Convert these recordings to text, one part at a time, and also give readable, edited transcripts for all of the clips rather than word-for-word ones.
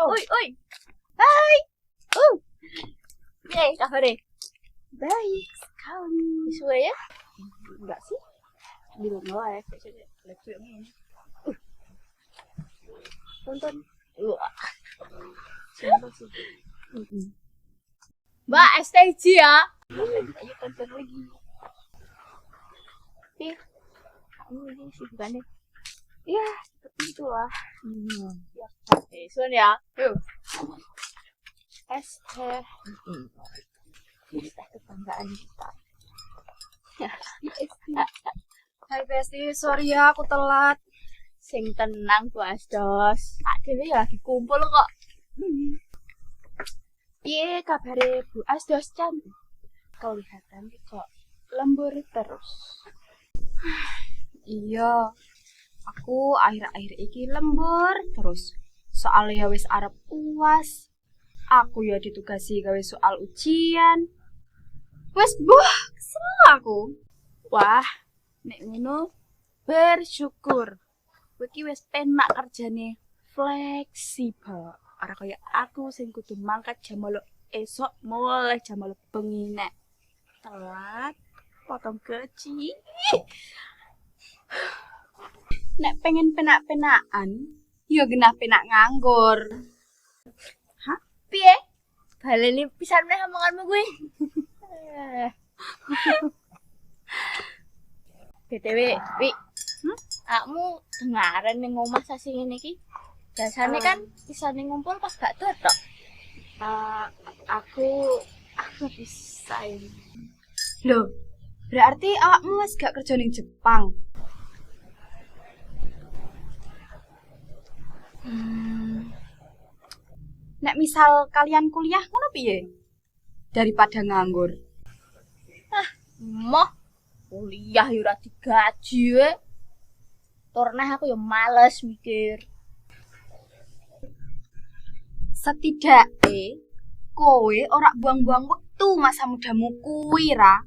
Oi, oi. Hai. Kabarnya? Baik sekali. Sesuai ya? Enggak sih? Di rumah ya, biasanya laptop ini. Tonton. Wah. Siapa sih? Mbak, STJ ya? Ayo tonton lagi. Iya. Kamu ini sih bukan deh. Ya, seperti itulah. Ya. Sun ya. Yuk. Es teh. Es teh kebanggaan kita. Hai Besti, sorry ya aku telat. Sing tenang Bu Asdos. Tak dhewe ya lagi kumpul kok. Piye kabare Bu Asdos cantik? Kelihatan kok lembur terus. Iya, aku akhir-akhir iki lembur terus. Soalnya wis arep UAS. Aku ya ditugasi gawe soal ujian. Wes kesel aku. Wah, nek ngono bersyukur. Kowe iki wis penak kerjane fleksibel. Ora kaya aku sing kudu mangkat jam 8 esok mulai jam 8 bengi nek. Telat potong gaji. Nek pengen penak-penakan, ya genah penak nganggur. Piye? Baleni pisan meneh omonganmu kuwi. BTW, Wi. Akmu dengaran ning omah sasi ngene iki. Biasane kan isane ngumpul pas gak tok. Aku desain. Loh, berarti awakmu wis gak kerja ning Jepang? Nek misal kalian kuliah ngono piye? Daripada nganggur. Moh, kuliah yo ora digaji. Torneh aku yo males mikir. Setidaknya kowe ora buang-buang wektu masa mudamu kuwi ra.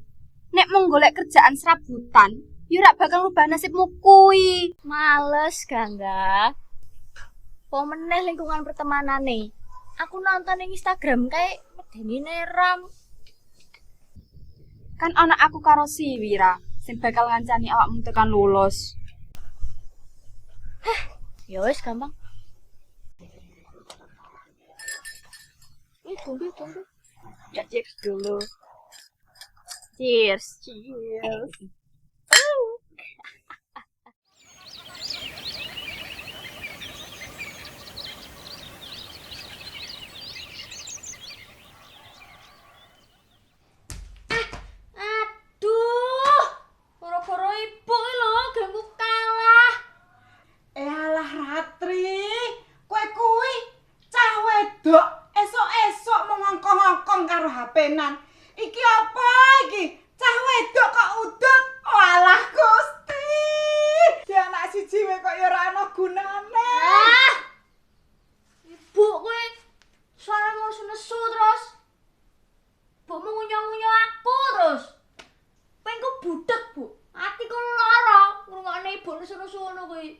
Nek mung golek kerjaan serabutan, ya ora bakal ngubah nasibmu kuwi. Males Gangga. Po meneh lingkungan pertemanane. Aku nonton ning Instagram kae medeni neram. Kan anak aku karo si Wira sing bakal ngancani awakmu tekan lulus. Ya wis gampang. Tunggu. Ya cheers dulu. Cheers. Cheers. Aduh, goro-goro ibu lho ganggu kalah. Alah Ratri, kowe kuwi cah wedok esok-esok mau ngongkong-ngongkong karo HP-nan. Iki apa iki? Cah wedok kok udut. Walah Gusti. Dia anak siji wae kok ya ora ana gunane. Ibu kowe suara nesu terus. Bu ngunyah-ngunyah aku terus. Pengen budek, Bu. Atiku lara ngrungokne ibu nesu-nesu ngono kuwi.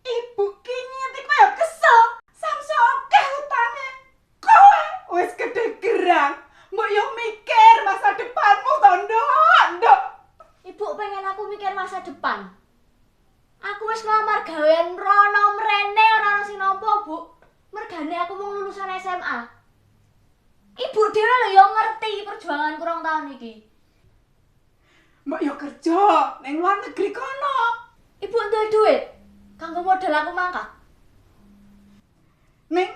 Ibu ki ngerti kowe ya kesel. Samso akeh utange. Kowe wis gede gerang. Mbok yo mikir masa depanmu to, Nduk. Ibu pengen aku mikir masa depan. Aku wis ngelamar gawean rono mrene ora ono sing nampa, Bu. Mergane aku mau lulusan SMA. Ibu dhewe lho yo ngerti perjuangan kurang tahun iki. Mbok yo kerja ning luar negeri kono. Ibu duwe duit kanggo modal aku mangkat. Ning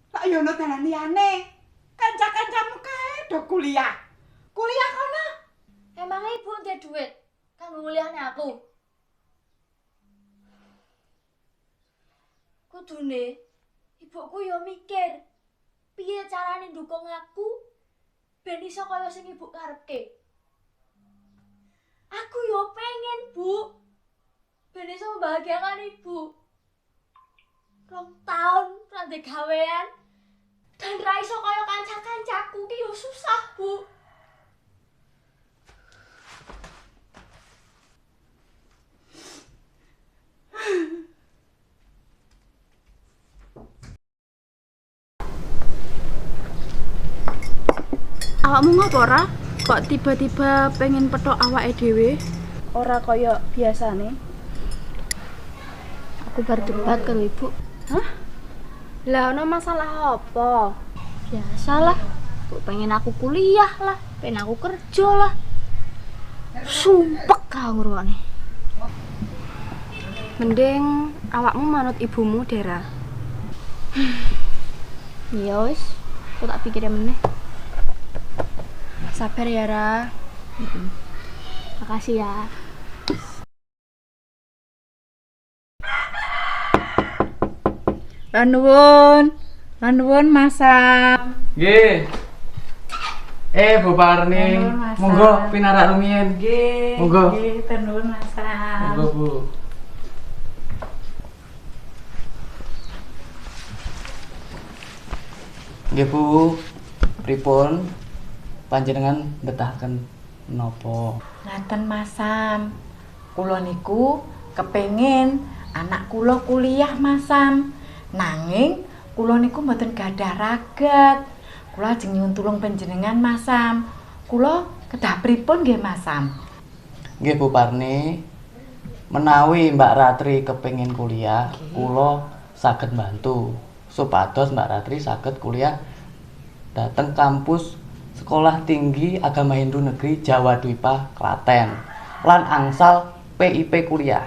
tak yo ono dalan liyane. Kanca-kancamu kae do kuliah. Kuliah kono. Emangnya ibu duwe duit kanggo kuliahne aku? Kudune ibuku yo mikir piye carane ndukung aku ben iso kaya sing ibu karepke. Aku yo pengen, Bu, ben iso membahagiakan ibu. 2 tahun ra ndek gawean dan ra iso kaya kanca-kancaku ki yo susah, Bu. Awakmu ngopo ora? Kok tiba-tiba pengen petok awake dhewe? Ora kaya biasane. Aku berdebat karo ibu. Hah? Lah ono masalah apa? Biasalah. Bu pengen aku kuliah lah, pengen aku kerja lah. Sumpek kau ngrungokne. Mending awakmu manut ibumu, Dera. Ya wis, aku tak pikirin meneh. Sabar ya, Ra. Makasih ya. Nuwun Masam. Nggih. Bu Parni, Nuwun, Mas. monggo pinarak rumiyin. Nggih. Monggo. Nggih, nuwun Masam. Monggo, Bu. Nggih, Bu. Pripun panjenengan betahaken menapa? Ngaten Masam. Kula niku kepengin anak kula kuliah Masam. Nanging kula niku mboten gadah ragat. Kula ajeng nyuwun tulung panjenengan Masam. Kula kedah pripun nggih Masam? Nggih, Bu Parni. Menawi Mbak Ratri kepengin kuliah, kula saged bantu supados Mbak Ratri saged kuliah dateng kampus Sekolah Tinggi Agama Hindu Negeri Jawa Dwipa Klaten lan angsal PIP kuliah.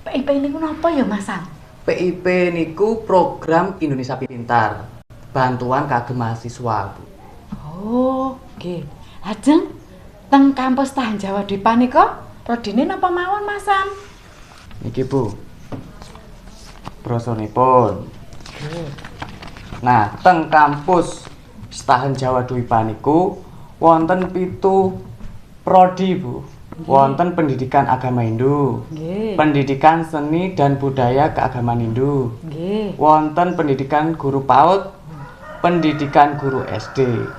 PIP niku napa ya Masam? PIP niku program Indonesia Pintar, bantuan kagem mahasiswa, Bu. Oh, nggih. Ajeng teng kampus Tahan Jawa Dwipa nika prodine napa mawon Masam? Niki, Bu. Brosuripun. Nah, teng kampus Tahan Jawa Dwipa niku wonten 7 prodi, Bu. Wonten pendidikan agama Hindu, Nggih. pendidikan seni dan budaya keagamaan Hindu, Nggih. wonten pendidikan guru PAUD, pendidikan guru SD,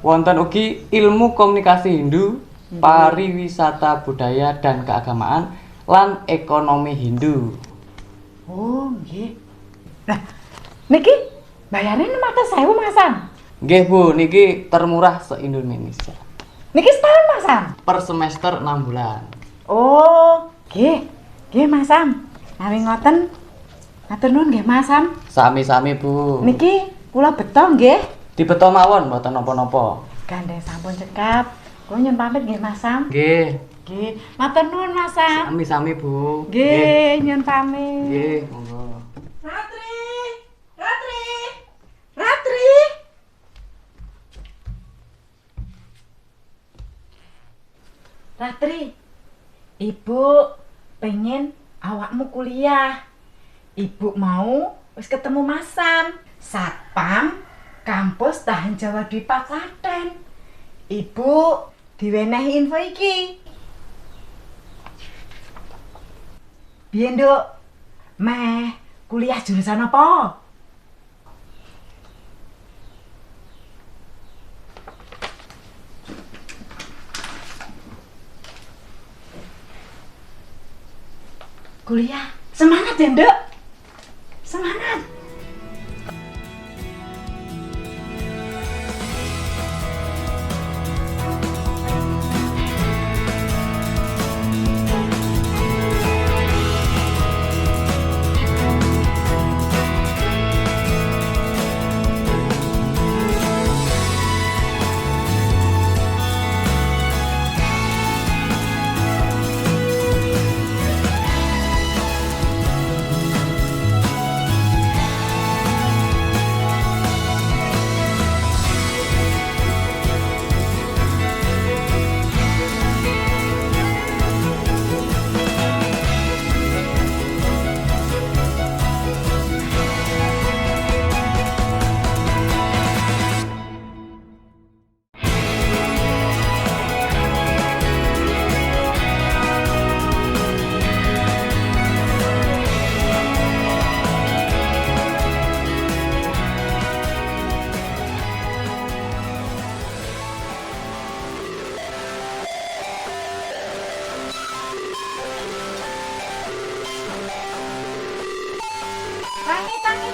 wonten ugi ilmu komunikasi Hindu, pariwisata budaya dan keagamaan, lan ekonomi Hindu. Oh, nggih. Nah, niki bayarnya 600.000 Masam. Nggih, Bu, niki termurah se-Indonesia. Niki setahun Masam. Per semester 6 bulan. Oh, nggih. Nggih Masam. Nawi ngoten. Matur nuwun nggih Masam. Sami-sami, Bu. Niki kula beto nggih. Dibeto mawon mboten napa-napa. Gandeng sampun cekap. Kula nyuwun pamit nggih Masam. Nggih. Nggih. Matur nuwun Masam. Sami-sami, Bu. Nggih, nyuwun pamit. Nggih, monggo. Ratri. Ratri. Ratri. Ratri. Ibu pengen awakmu kuliah. Ibu mau wis ketemu Masam, Satpam kampus Tahan Jawa Dwipa Klaten. Ibu diwenehi info iki. Piye, Nduk? Meh kuliah jurusan apa? Kuliah. Semangat ya, Nduk. Semangat.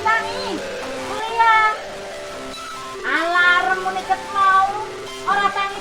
Tangi. Kuliah. Alarm muni ket mau. ora tangi